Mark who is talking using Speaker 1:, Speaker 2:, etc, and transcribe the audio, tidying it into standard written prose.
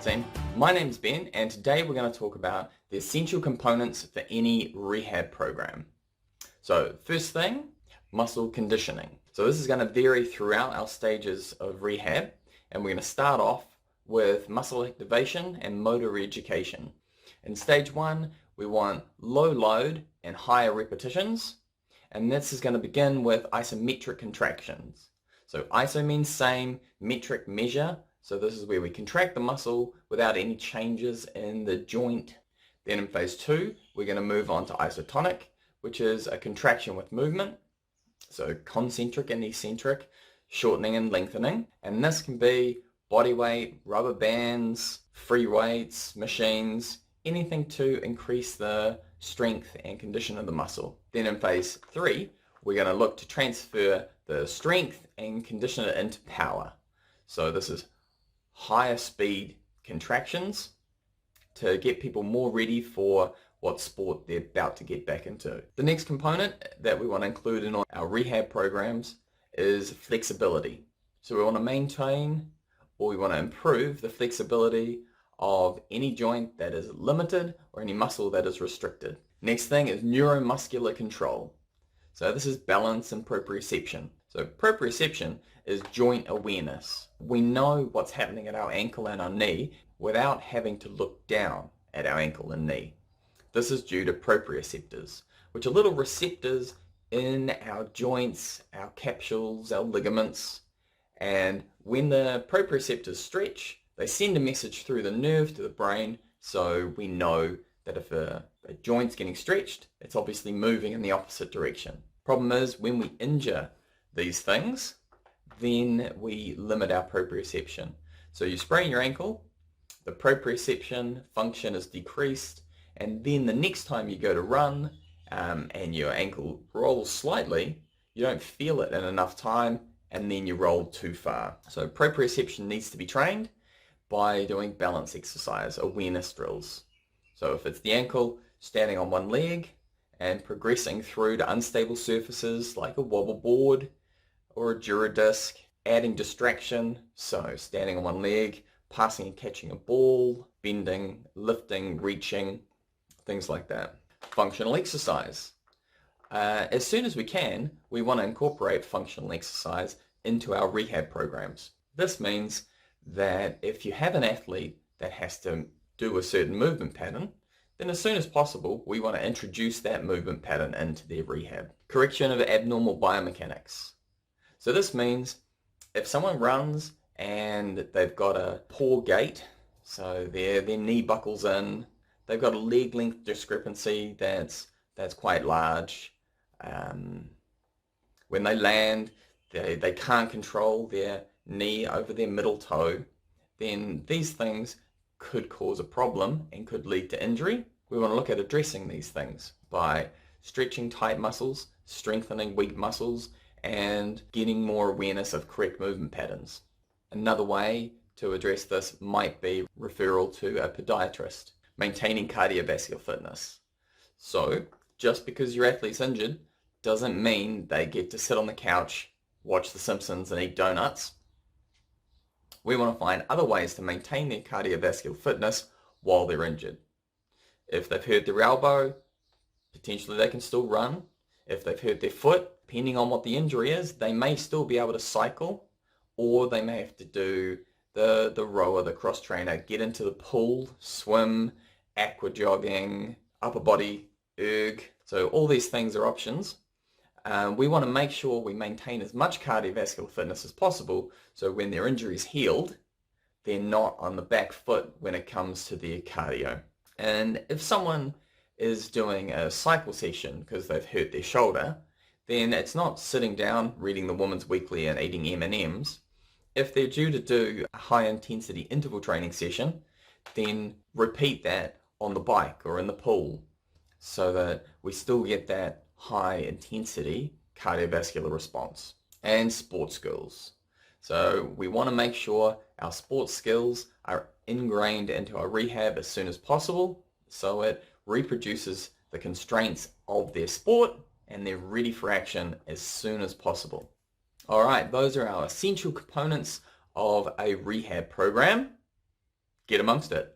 Speaker 1: team. My name's Ben, and today we're going to talk about the essential components for any rehab program. So first thing, muscle conditioning. So this is going to vary throughout our stages of rehab, and we're going to start off with muscle activation and motor education. In stage 1, we want low load and higher repetitions, and this is going to begin with isometric contractions. So iso means same, metric measure. So this is where we contract the muscle without any changes in the joint. Then in phase 2, we're going to move on to isotonic, which is a contraction with movement. So concentric and eccentric, shortening and lengthening. And this can be body weight, rubber bands, free weights, machines, anything to increase the strength and condition of the muscle. Then in phase 3, we're going to look to transfer the strength and condition it into power. So this is higher speed contractions to get people more ready for what sport they're about to get back into. The next component that we want to include in our rehab programs is flexibility. So we want to maintain or we want to improve the flexibility of any joint that is limited or any muscle that is restricted. Next thing is neuromuscular control. So this is balance and proprioception. So proprioception is joint awareness. We know what's happening at our ankle and our knee without having to look down at our ankle and knee. This is due to proprioceptors, which are little receptors in our joints, our capsules, our ligaments. And when the proprioceptors stretch, they send a message through the nerve to the brain, so we know that if a joint's getting stretched, it's obviously moving in the opposite direction. Problem is, when we injure these things, then we limit our proprioception. So you sprain your ankle, the proprioception function is decreased, and then the next time you go to run and your ankle rolls slightly, you don't feel it in enough time, and then you roll too far. So proprioception needs to be trained by doing balance exercise, awareness drills. So if it's the ankle, standing on one leg and progressing through to unstable surfaces like a wobble board or a Duradisc, adding distraction, so standing on one leg, passing and catching a ball, bending, lifting, reaching, things like that. Functional exercise. As soon as we can, we want to incorporate functional exercise into our rehab programs. This means that if you have an athlete that has to do a certain movement pattern, then as soon as possible, we want to introduce that movement pattern into their rehab. Correction of abnormal biomechanics. So this means if someone runs and they've got a poor gait, so their knee buckles in, they've got a leg length discrepancy that's quite large. When they land, they can't control their knee over their middle toe, then these things could cause a problem and could lead to injury. We want to look at addressing these things by stretching tight muscles, strengthening weak muscles, and getting more awareness of correct movement patterns. Another way to address this might be referral to a podiatrist. Maintaining cardiovascular fitness. So just because your athlete's injured doesn't mean they get to sit on the couch, watch The Simpsons and eat donuts. We want to find other ways to maintain their cardiovascular fitness while they're injured. If they've hurt their elbow, potentially they can still run. If they've hurt their foot, depending on what the injury is, they may still be able to cycle, or they may have to do the rower, the cross trainer, get into the pool, swim, aqua jogging, upper body, erg. So all these things are options. We want to make sure we maintain as much cardiovascular fitness as possible, so when their injury is healed, they're not on the back foot when it comes to their cardio. And if someone is doing a cycle session because they've hurt their shoulder, then it's not sitting down, reading the Woman's Weekly and eating M&Ms. If they're due to do a high intensity interval training session, then repeat that on the bike or in the pool so that we still get that high intensity cardiovascular response. And sports skills. So we want to make sure our sports skills are ingrained into our rehab as soon as possible so it reproduces the constraints of their sport and they're ready for action as soon as possible. Alright, those are our essential components of a rehab program. get amongst it.